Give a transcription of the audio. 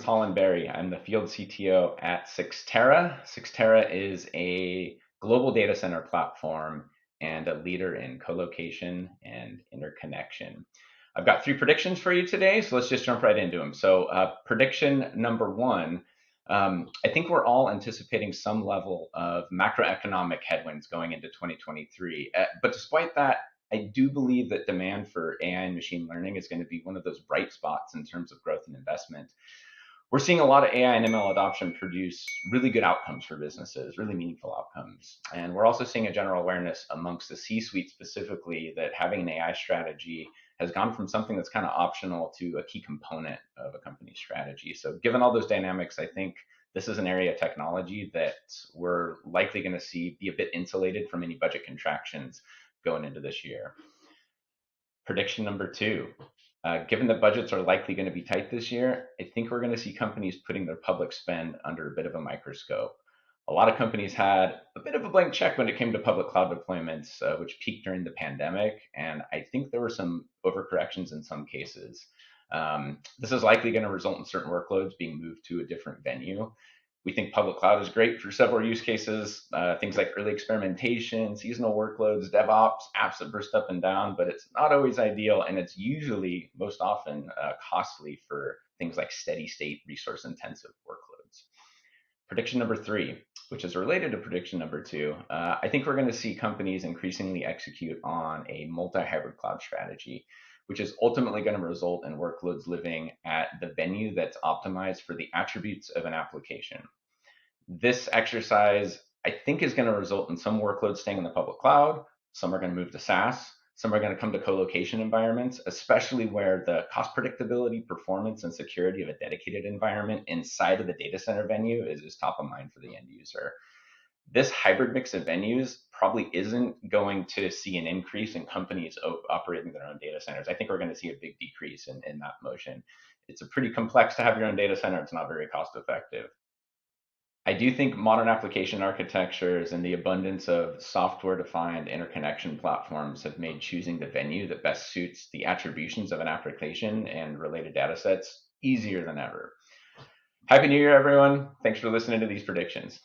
is Holland. I'm the field CTO at Cyxtera. Cyxtera is a global data center platform and a leader in co-location and interconnection. I've got three predictions for you today, so let's just jump right into them. So prediction number one, I think we're all anticipating some level of macroeconomic headwinds going into 2023. But despite that, I do believe that demand for AI and machine learning is going to be one of those bright spots in terms of growth and investment. We're seeing a lot of AI and ML adoption produce really good outcomes for businesses, really meaningful outcomes. And we're also seeing a general awareness amongst the C-suite specifically that having an AI strategy has gone from something that's kind of optional to a key component of a company's strategy. So given all those dynamics, I think this is an area of technology that we're likely going to see be a bit insulated from any budget contractions going into this year. Prediction number two, given that budgets are likely going to be tight this year, I think we're going to see companies putting their public spend under a bit of a microscope. A lot of companies had a bit of a blank check when it came to public cloud deployments, which peaked during the pandemic, and I think there were some overcorrections in some cases. This is likely going to result in certain workloads being moved to a different venue. We think public cloud is great for several use cases, things like early experimentation, seasonal workloads, DevOps, apps that burst up and down, but it's not always ideal, and it's usually most often costly for things like steady state resource intensive workloads. Prediction number three, which is related to prediction number two, I think we're going to see companies increasingly execute on a multi-hybrid cloud strategy, which is ultimately going to result in workloads living at the venue that's optimized for the attributes of an application. This exercise, I think, is going to result in some workloads staying in the public cloud, some are going to move to SaaS, some are going to come to co-location environments, especially where the cost predictability, performance, and security of a dedicated environment inside of the data center venue is top of mind for the end user. This hybrid mix of venues probably isn't going to see an increase in companies operating their own data centers. I think we're going to see a big decrease in that motion. It's a pretty complex to have your own data center. It's not very cost effective. I do think modern application architectures and the abundance of software-defined interconnection platforms have made choosing the venue that best suits the attributions of an application and related data sets easier than ever. Happy New Year, everyone. Thanks for listening to these predictions.